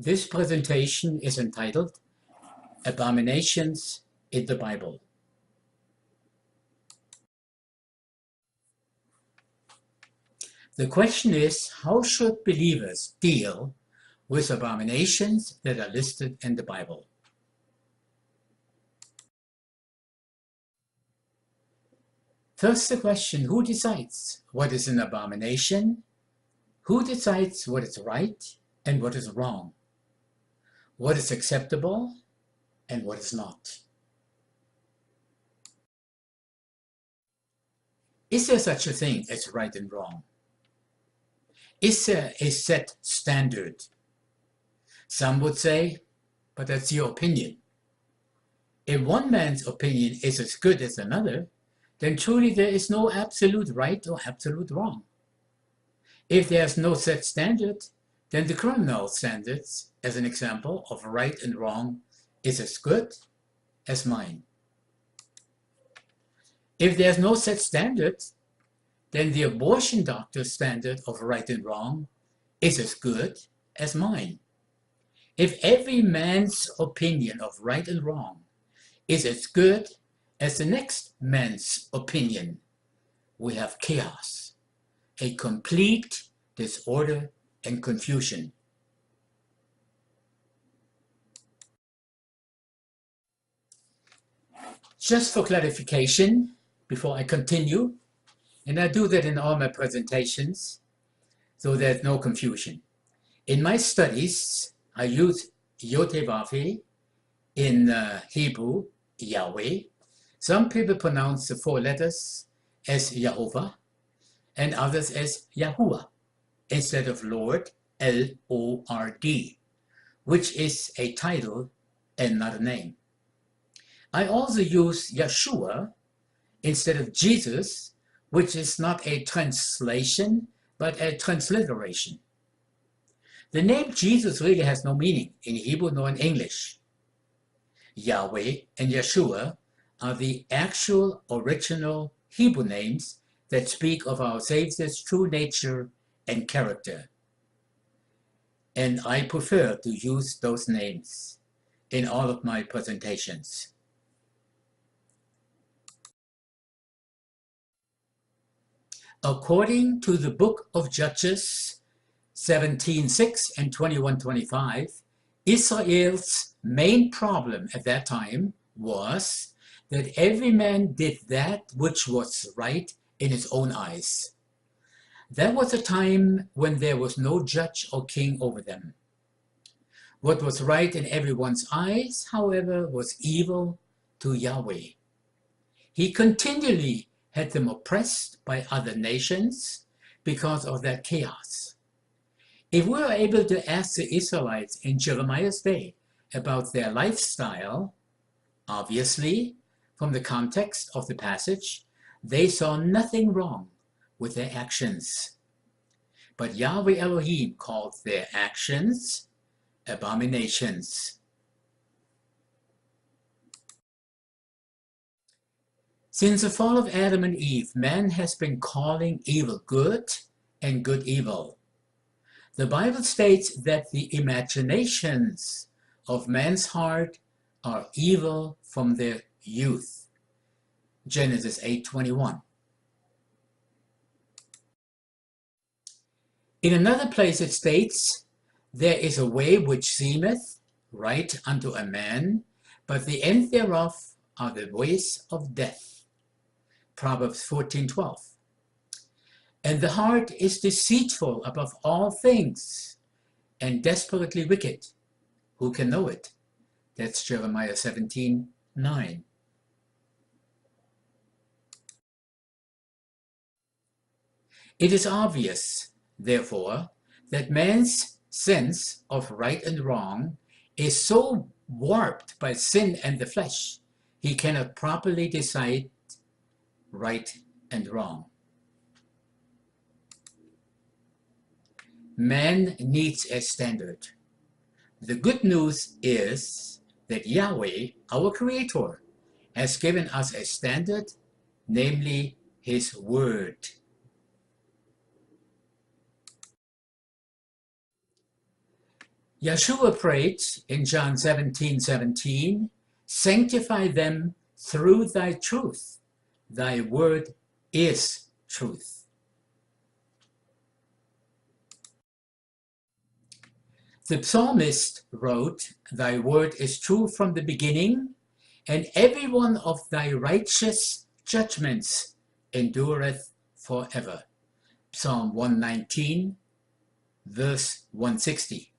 This presentation is entitled Abominations in the Bible. The question is, how should believers deal with abominations that are listed in the Bible? First, the question, who decides what is an abomination? Who decides what is right and what is wrong? What is acceptable and what is not? Is there such a thing as right and wrong? Is there a set standard? Some would say, but that's your opinion. If one man's opinion is as good as another, then truly there is no absolute right or absolute wrong. If there's no set standard, then the criminal standards, as an example of right and wrong, is as good as mine. If there's no set standard, then the abortion doctor's standard of right and wrong is as good as mine. If every man's opinion of right and wrong is as good as the next man's opinion, we have chaos, a complete disorder and confusion. Just for clarification, before I continue, and I do that in all my presentations, so there's no confusion. In my studies, I use Yotevave, in Hebrew, Yahweh. Some people pronounce the four letters as Jehovah, and others as Yahuwah, instead of Lord, L-O-R-D, which is a title and not a name. I also use Yeshua instead of Jesus, which is not a translation, but a transliteration. The name Jesus really has no meaning in Hebrew nor in English. Yahweh and Yeshua are the actual original Hebrew names that speak of our Savior's true nature and character. And I prefer to use those names in all of my presentations. According to the book of Judges 17:6 and 21:25, Israel's main problem at that time was that every man did that which was right in his own eyes. That was a time when there was no judge or king over them. What was right in everyone's eyes, however, was evil to Yahweh. He continually had them oppressed by other nations because of that chaos. If we were able to ask the Israelites in Jeremiah's day about their lifestyle, obviously, from the context of the passage, they saw nothing wrong with their actions. But Yahweh Elohim called their actions abominations. Since the fall of Adam and Eve, man has been calling evil good and good evil. The Bible states that the imaginations of man's heart are evil from their youth. Genesis 8:21. In another place it states, there is a way which seemeth right unto a man, but the end thereof are the ways of death. Proverbs 14:12. And the heart is deceitful above all things and desperately wicked. Who can know it? That's Jeremiah 17:9. It is obvious, therefore, that man's sense of right and wrong is so warped by sin and the flesh, he cannot properly decide right and wrong. Man needs a standard. The good news is that Yahweh, our Creator, has given us a standard, namely His Word. Yeshua prayed in John 17:17, sanctify them through thy truth. Thy word is truth. The psalmist wrote, thy word is true from the beginning, and every one of thy righteous judgments endureth forever. Psalm 119, verse 160.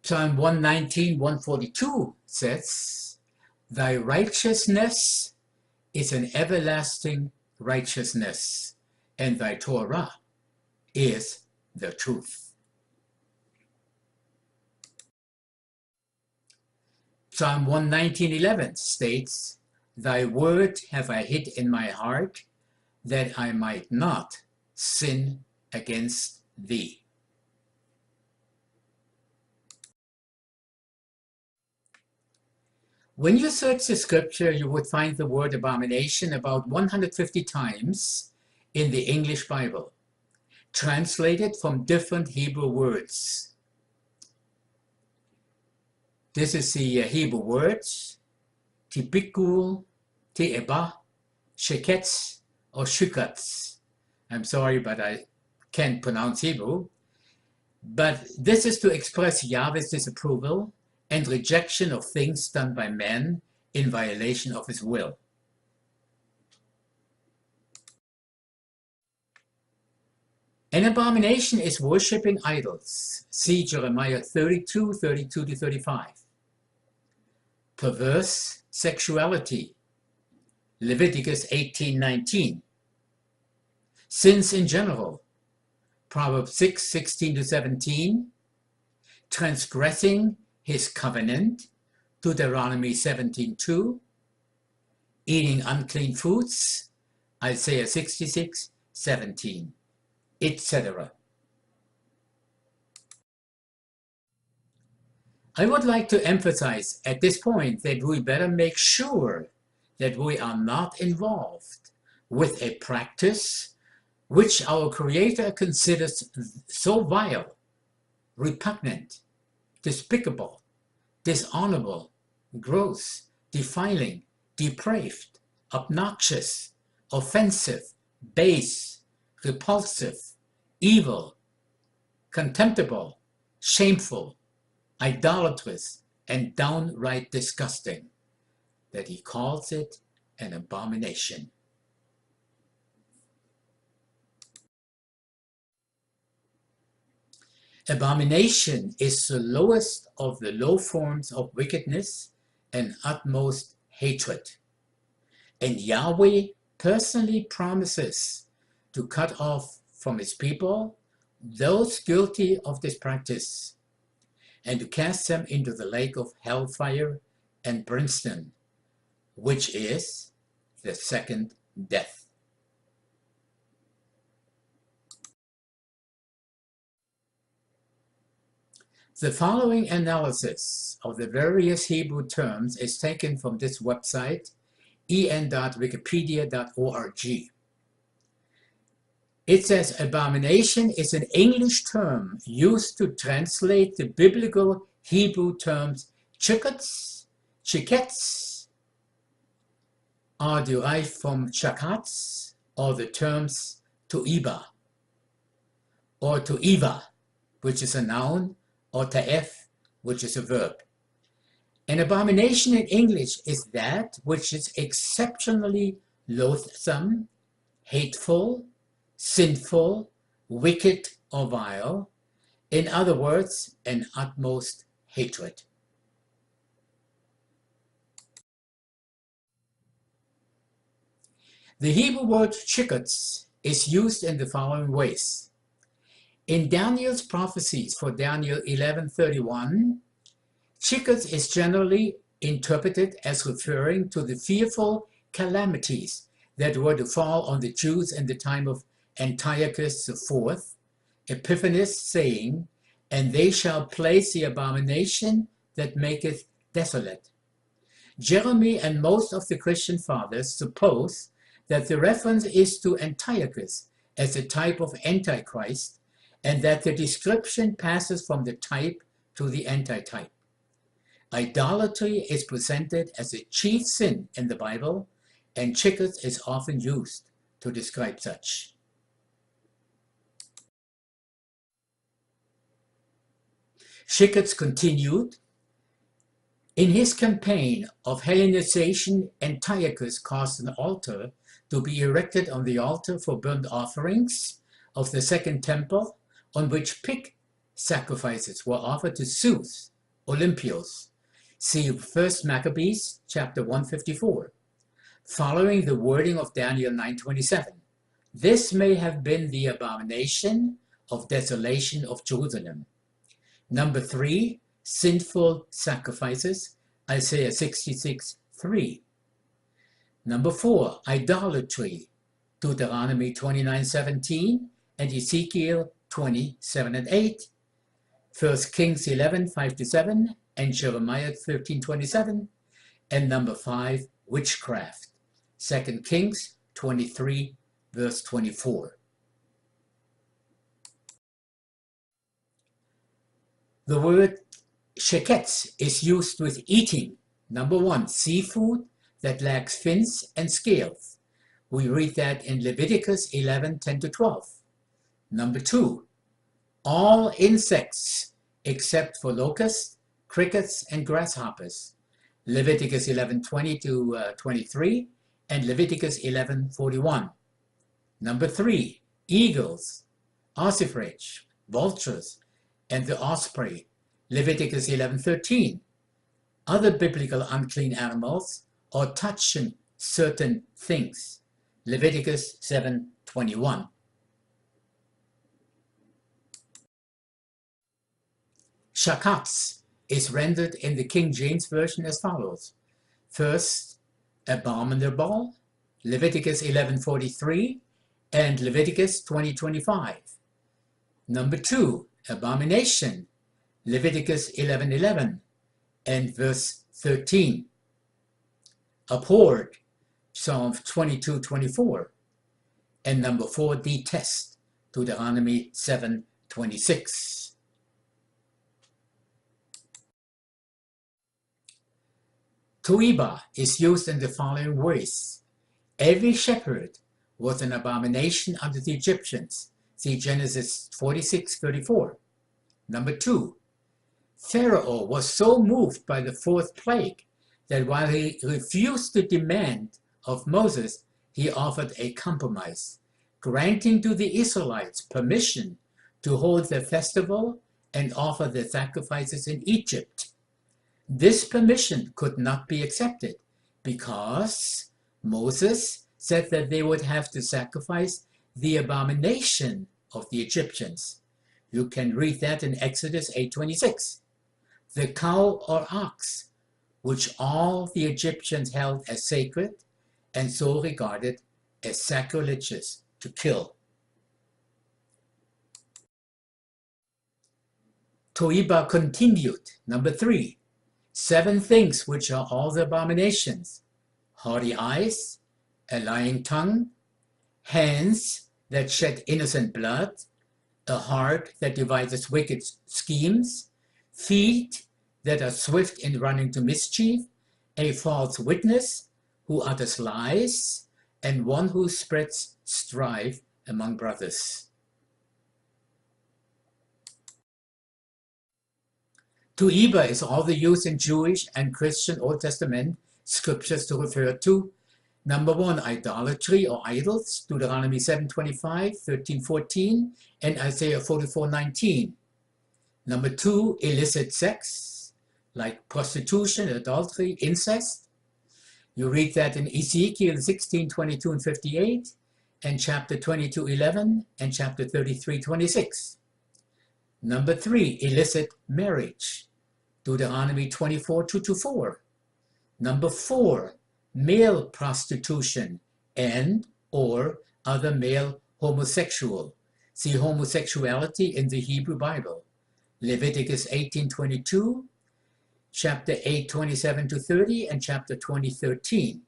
Psalm 119, 142 says, thy righteousness is an everlasting righteousness, and thy Torah is the truth. Psalm 119:11 states, thy word have I hid in my heart, that I might not sin against thee. When you search the scripture, you would find the word abomination about 150 times in the English Bible, translated from different Hebrew words. This is the Hebrew words, tibikul, te'eba, sheketz, or shukatz. I'm sorry, but I can't pronounce Hebrew. But this is to express Yahweh's disapproval and rejection of things done by man in violation of his will. An abomination is worshipping idols. See Jeremiah 32, 32-35. Perverse sexuality. Leviticus 18:19. Sins in general. Proverbs 6, 16-17. Transgressing his covenant. Deuteronomy 17:2. Eating unclean foods. Isaiah 66:17, etc. I would like to emphasize at this point that we better make sure that we are not involved with a practice which our Creator considers so vile, repugnant, despicable, dishonorable, gross, defiling, depraved, obnoxious, offensive, base, repulsive, evil, contemptible, shameful, idolatrous, and downright disgusting, that he calls it an abomination. Abomination is the lowest of the low forms of wickedness and utmost hatred. And Yahweh personally promises to cut off from his people those guilty of this practice, and to cast them into the lake of hellfire and brimstone, which is the second death. The following analysis of the various Hebrew terms is taken from this website, en.wikipedia.org. It says abomination is an English term used to translate the biblical Hebrew terms chukatz, chiketz, are derived from chakatz, or the terms to'iba, or to'iva, which is a noun, or ta'ef, which is a verb. An abomination in English is that which is exceptionally loathsome, hateful, sinful, wicked, or vile. In other words, an utmost hatred. The Hebrew word chikatz is used in the following ways. In Daniel's prophecies for Daniel 11:31, chikatz is generally interpreted as referring to the fearful calamities that were to fall on the Jews in the time of Antiochus IV, Epiphanes saying, and they shall place the abomination that maketh desolate. Jeremy and most of the Christian fathers suppose that the reference is to Antiochus as a type of Antichrist, and that the description passes from the type to the antitype. Idolatry is presented as a chief sin in the Bible, and chickens is often used to describe such. Chickens continued. In his campaign of Hellenization, Antiochus caused an altar to be erected on the altar for burnt offerings of the second temple, on which pig sacrifices were offered to Zeus, Olympios. See 1 Maccabees chapter 154. Following the wording of Daniel 9:27, this may have been the abomination of desolation of Jerusalem. Number 3, sinful sacrifices, Isaiah 66:3. Number 4, idolatry, Deuteronomy 29:17 and Ezekiel 20:7-8, 1 Kings 11:5-7 and Jeremiah 13:27, and number 5, witchcraft, 2 Kings 23 verse 24. The word sheketz is used with eating. Number 1, seafood that lacks fins and scales. We read that in Leviticus 11:10-12. Number 2, all insects except for locusts, crickets, and grasshoppers. Leviticus 11:20-23 and Leviticus 11:41. Number 3, eagles, ossifrage, vultures, and the osprey. Leviticus 11:13. Other biblical unclean animals or touching certain things. Leviticus 7:21. Shakatz is rendered in the King James Version as follows. First, abominable, Leviticus 11:43 and Leviticus 20:25. Number 2, abomination, Leviticus 11:11 and verse 13. Abhorred, Psalm 22:24. And number 4, detest, Deuteronomy 7:26. Toiba is used in the following ways. Every shepherd was an abomination unto the Egyptians. See Genesis 46:34. Number 2, Pharaoh was so moved by the fourth plague that while he refused the demand of Moses, he offered a compromise, granting to the Israelites permission to hold their festival and offer their sacrifices in Egypt. This permission could not be accepted because Moses said that they would have to sacrifice the abomination of the Egyptians. You can read that in Exodus 8:26. The cow or ox, which all the Egyptians held as sacred and so regarded as sacrilegious to kill. Toiba continued. Number 3, 7 things which are all the abominations: haughty eyes, a lying tongue, hands that shed innocent blood, a heart that devises wicked schemes, feet that are swift in running to mischief, a false witness who utters lies, and one who spreads strife among brothers. Toiba is all the use in Jewish and Christian Old Testament scriptures to refer to. Number 1, idolatry or idols, Deuteronomy 7:25, 13:14, and Isaiah 44:19. Number 2, illicit sex, like prostitution, adultery, incest. You read that in Ezekiel 16:22 and 58, and chapter 22:11, and chapter 33:26. Number 3, illicit marriage, Deuteronomy 24:2-4. Number 4, male prostitution and or other male homosexual. See homosexuality in the Hebrew Bible. Leviticus 18:22, chapter 8:27-30, and chapter 20:13.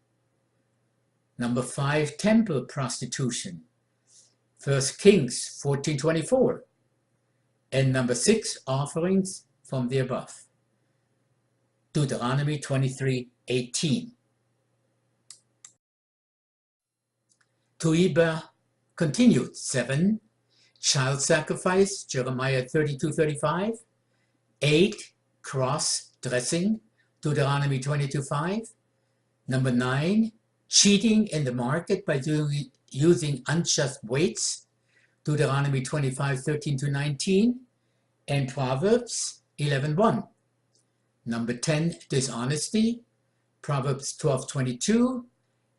Number 5, temple prostitution. 1 Kings 14:24. And number 6, offerings from the above. Deuteronomy 23:18. Tuiba continued. 7, child sacrifice, Jeremiah 32:35. 8, cross dressing, Deuteronomy 22:5. Number 9, cheating in the market by using unjust weights, Deuteronomy 25:13-19, and Proverbs 11:1. Number 10, dishonesty, Proverbs 12:22.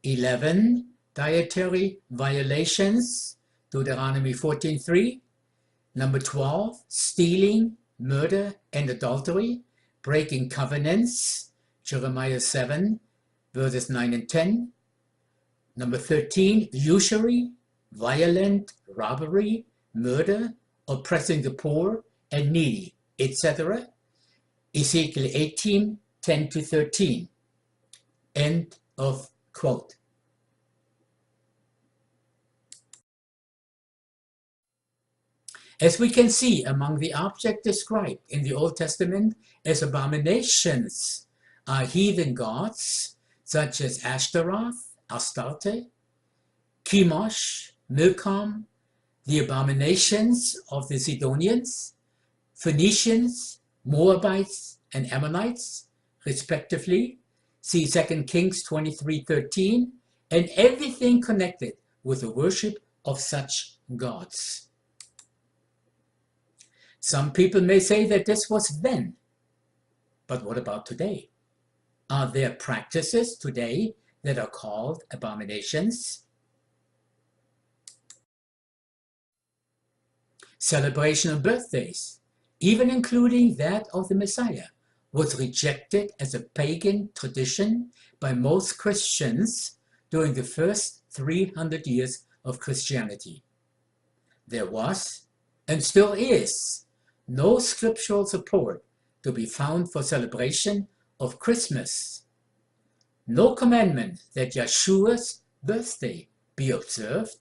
11, dietary violations, Deuteronomy 14:3. Number 12, stealing, murder, and adultery, breaking covenants, Jeremiah 7, verses 9 and 10. Number 13, usury, violent robbery, murder, oppressing the poor and needy, etc. Ezekiel 18, 10-13. End of quote. As we can see, among the objects described in the Old Testament as abominations are heathen gods such as Ashtaroth, Astarte, Chemosh, Milcom, the abominations of the Sidonians, Phoenicians, Moabites, and Ammonites, respectively. See 2 Kings 23:13, and everything connected with the worship of such gods. Some people may say that this was then, but what about today? Are there practices today that are called abominations? Celebration of birthdays, even including that of the Messiah, was rejected as a pagan tradition by most Christians during the first 300 years of Christianity. There was, and still is, no scriptural support to be found for celebration of Christmas. No commandment that Yeshua's birthday be observed,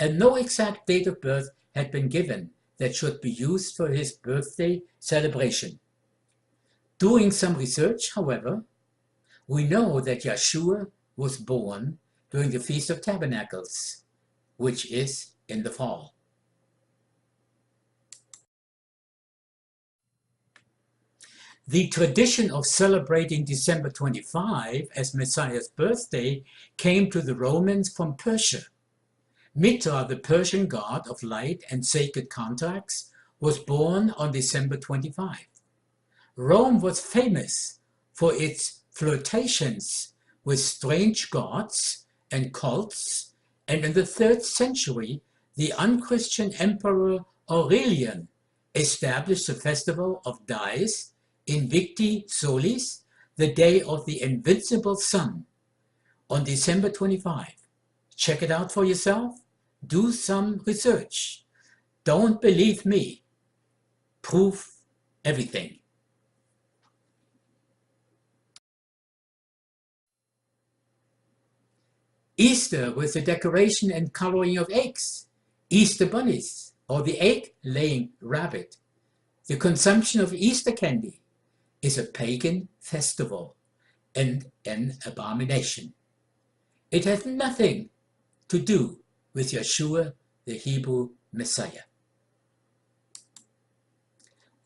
and no exact date of birth had been given that should be used for his birthday celebration. Doing some research, however, we know that Yeshua was born during the Feast of Tabernacles, which is in the fall. The tradition of celebrating December 25 as Messiah's birthday came to the Romans from Persia. Mithra, the Persian god of light and sacred contracts, was born on December 25. Rome was famous for its flirtations with strange gods and cults, and in the 3rd century, the unchristian emperor Aurelian established the festival of Dies, Invicti Solis, the day of the invincible sun, on December 25. Check it out for yourself. Do some research. Don't believe me. Prove everything. Easter with the decoration and coloring of eggs, Easter bunnies, or the egg-laying rabbit. The consumption of Easter candy is a pagan festival and an abomination. It has nothing to do with Yeshua, the Hebrew Messiah.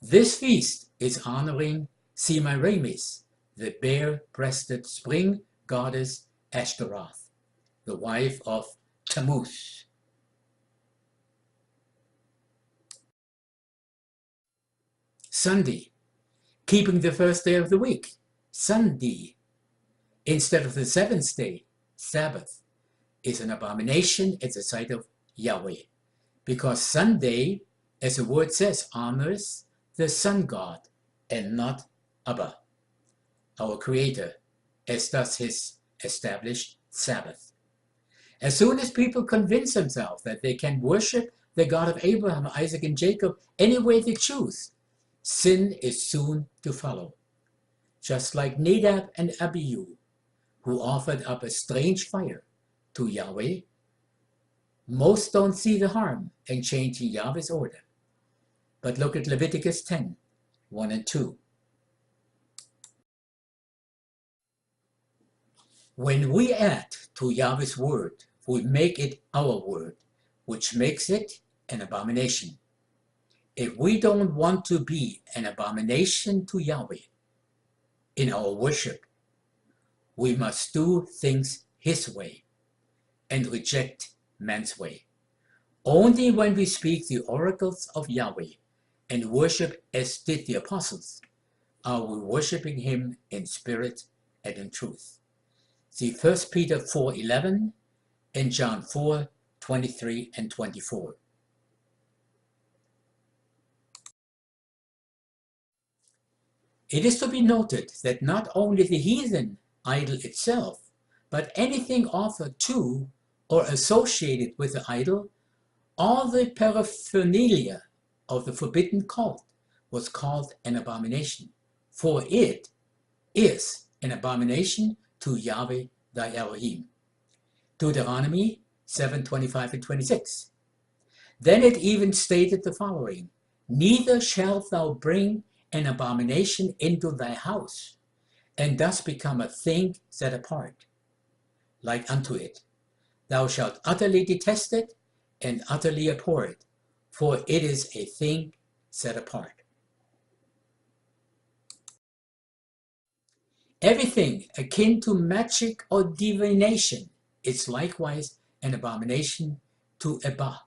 This feast is honoring Semiramis, the bare-breasted spring goddess Ashtaroth, the wife of Tammuz. Sunday, keeping the first day of the week, Sunday, instead of the 7th day, Sabbath, is an abomination at the sight of Yahweh, because Sunday, as the word says, honors the sun god and not Abba, our creator, as does his established Sabbath. As soon as people convince themselves that they can worship the God of Abraham, Isaac, and Jacob any way they choose, sin is soon to follow. Just like Nadab and Abihu, who offered up a strange fire to Yahweh, Most don't see the harm in changing Yahweh's order. But look at Leviticus 10, 1 and 2. When we add to Yahweh's word, we make it our word, which makes it an abomination. If we don't want to be an abomination to Yahweh in our worship, we must do things His way and reject man's way. Only when we speak the oracles of Yahweh and worship as did the apostles, are we worshiping Him in spirit and in truth. See 1 Peter 4:11 and John 4:23 and 24. It is to be noted that not only the heathen idol itself, but anything offered to or associated with the idol, all the paraphernalia of the forbidden cult was called an abomination, for it is an abomination to Yahweh thy Elohim. Deuteronomy 7:25 and 26. Then it even stated the following: neither shalt thou bring an abomination into thy house, and thus become a thing set apart, like unto it. Thou shalt utterly detest it, and utterly abhor it, for it is a thing set apart. Everything akin to magic or divination is likewise an abomination to Abba,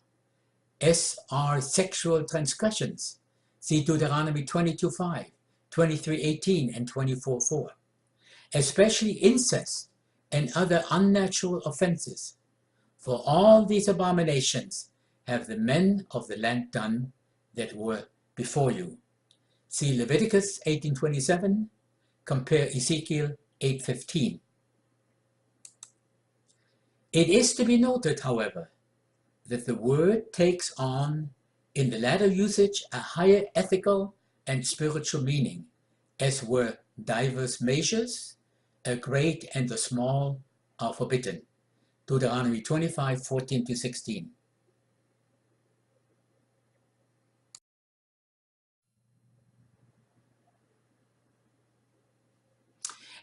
as are sexual transgressions. See Deuteronomy 22:5, 23:18, and 24:4. Especially incest and other unnatural offenses. For all these abominations have the men of the land done that were before you. See Leviticus 18:27, compare Ezekiel 8:15. It is to be noted, however, that the word takes on, in the latter usage, a higher ethical and spiritual meaning, as were divers measures, a great and a small, are forbidden. Deuteronomy 25:14-16.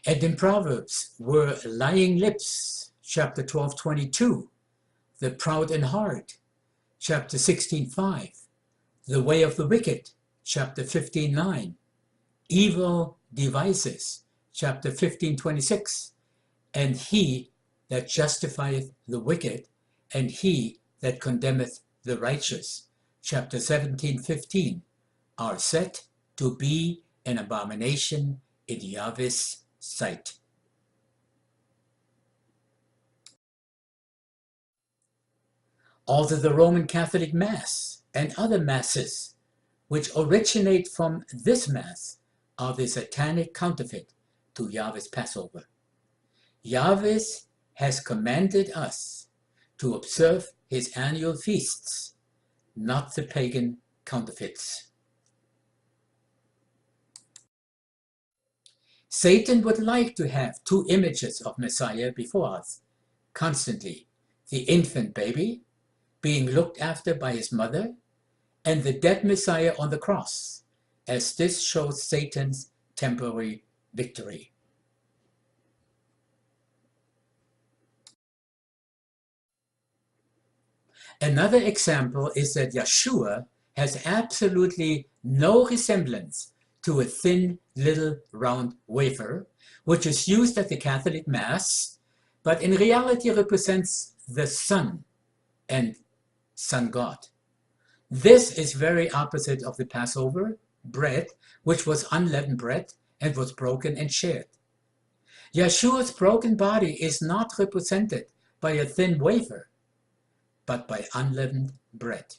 And in Proverbs were lying lips, chapter 12:22, the proud in heart, chapter 16:5, the way of the wicked, chapter 15:9, evil devices, chapter 15:26, and he that justifieth the wicked, and he that condemneth the righteous, chapter 17:15, are set to be an abomination in Yahweh's sight. Although the Roman Catholic Mass and other masses which originate from this Mass are the satanic counterfeit to Yahweh's Passover. Yahweh has commanded us to observe his annual feasts, not the pagan counterfeits. Satan would like to have two images of Messiah before us constantly: the infant baby being looked after by his mother, and the dead Messiah on the cross, as this shows Satan's temporary victory. Another example is that Yeshua has absolutely no resemblance to a thin little round wafer, which is used at the Catholic Mass, but in reality represents the Son and Son God. This is very opposite of the Passover bread, which was unleavened bread and was broken and shared. Yeshua's broken body is not represented by a thin wafer, but by unleavened bread.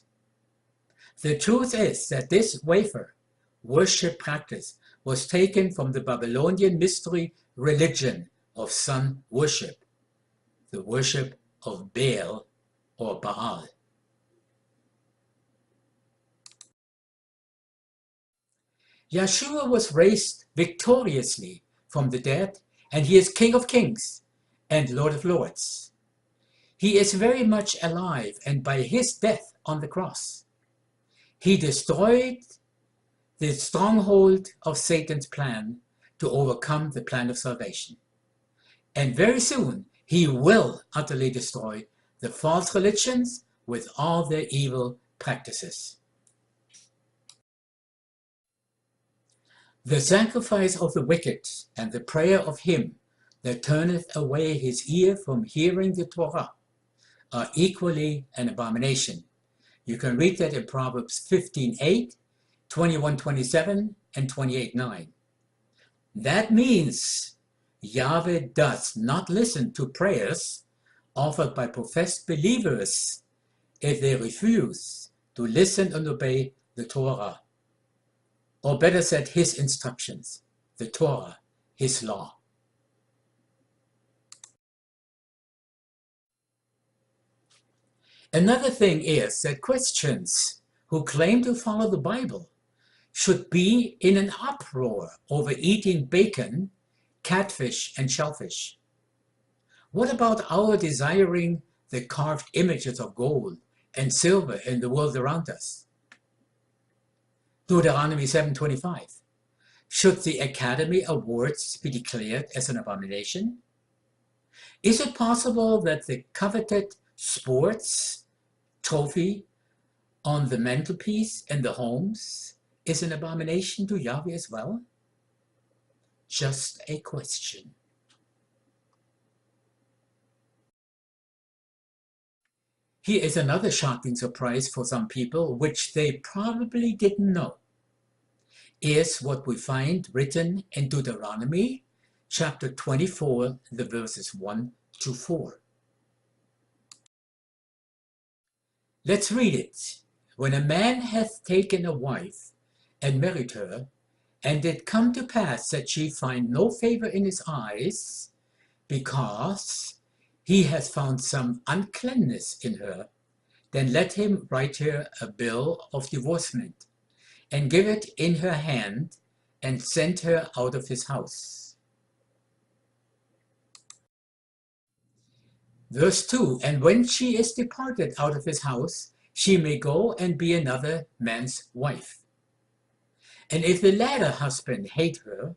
The truth is that this wafer worship practice was taken from the Babylonian mystery religion of sun worship, the worship of Baal or Baal. Yeshua was raised victoriously from the dead, and he is King of Kings and Lord of Lords. He is very much alive, and by his death on the cross, he destroyed the stronghold of Satan's plan to overcome the plan of salvation. And very soon, he will utterly destroy the false religions with all their evil practices. The sacrifice of the wicked and the prayer of him that turneth away his ear from hearing the Torah are equally an abomination. You can read that in Proverbs 15:8, 21:27, and 28:9. That means Yahweh does not listen to prayers offered by professed believers if they refuse to listen and obey the Torah, or better said, his instructions, the Torah, his law. Another thing is that Christians who claim to follow the Bible should be in an uproar over eating bacon, catfish, and shellfish. What about our desiring the carved images of gold and silver in the world around us? Deuteronomy 7:25. Should the Academy Awards be declared as an abomination? Is it possible that the coveted sports trophy on the mantelpiece in the homes is an abomination to Yahweh as well? Just a question. Here is another shocking surprise for some people, which they probably didn't know, is what we find written in Deuteronomy chapter 24, the verses 1 to 4. Let's read it. When a man hath taken a wife and married her, and it come to pass that she find no favor in his eyes, because he has found some uncleanness in her, then let him write her a bill of divorcement, and give it in her hand, and send her out of his house. Verse 2, and when she is departed out of his house, she may go and be another man's wife. And if the latter husband hate her,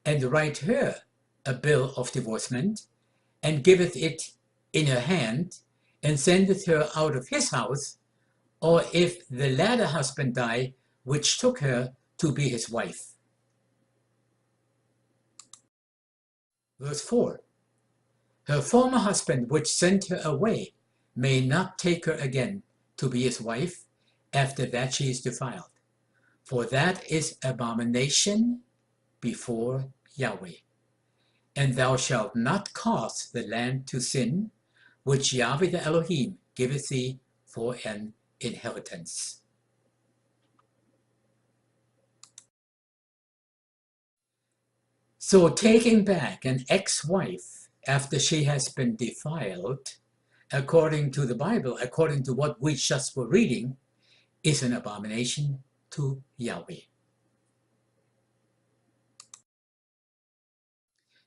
and write her a bill of divorcement, and giveth it in her hand, and sendeth her out of his house, or if the latter husband die, which took her to be his wife. Verse 4, her former husband which sent her away may not take her again to be his wife after that she is defiled, for that is abomination before Yahweh. And thou shalt not cause the land to sin, which Yahweh the Elohim giveth thee for an inheritance. So taking back an ex-wife after she has been defiled, according to the Bible, according to what we just were reading, is an abomination to Yahweh.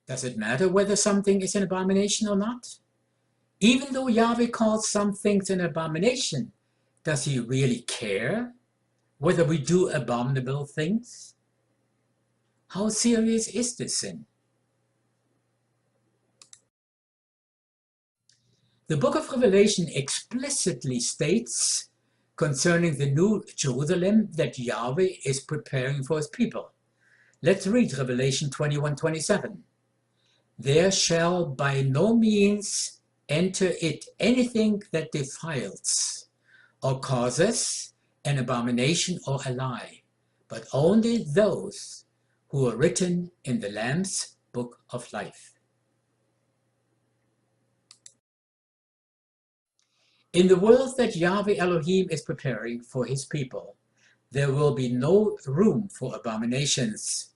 Does it matter whether something is an abomination or not? Even though Yahweh calls some things an abomination, does he really care whether we do abominable things? How serious is this sin? The book of Revelation explicitly states concerning the New Jerusalem that Yahweh is preparing for his people. Let's read Revelation 21:27. There shall by no means enter it anything that defiles or causes an abomination or a lie, but only those who are written in the Lamb's book of life. In the world that Yahweh Elohim is preparing for his people, there will be no room for abominations.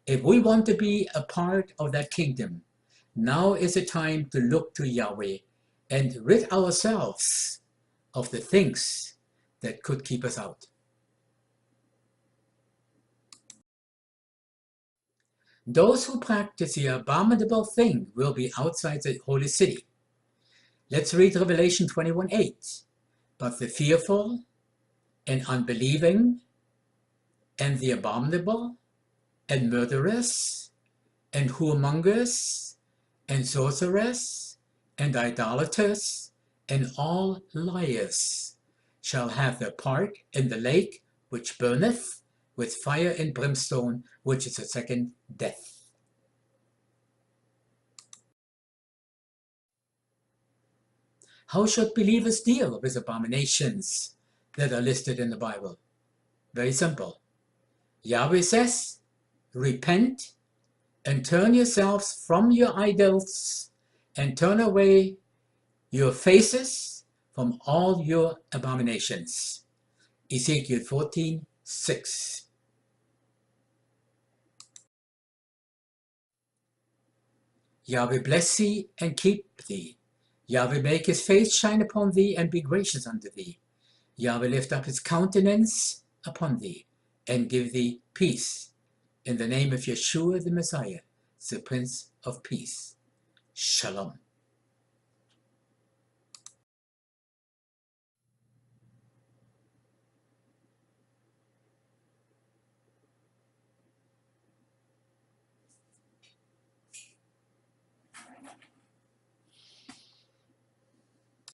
If we want to be a part of that kingdom, now is the time to look to Yahweh and rid ourselves of the things that could keep us out. Those who practice the abominable thing will be outside the holy city. Let's read Revelation 21:8. But the fearful and unbelieving and the abominable and murderers and whoremongers and sorcerers and idolaters and all liars shall have their part in the lake which burneth with fire and brimstone, which is the second death. How should believers deal with abominations that are listed in the Bible? Very simple. Yahweh says, repent and turn yourselves from your idols and turn away your faces from all your abominations. Ezekiel 14:6. Yahweh bless thee and keep thee. Yahweh make his face shine upon thee and be gracious unto thee. Yahweh lift up his countenance upon thee and give thee peace. In the name of Yeshua the Messiah, the Prince of Peace. Shalom.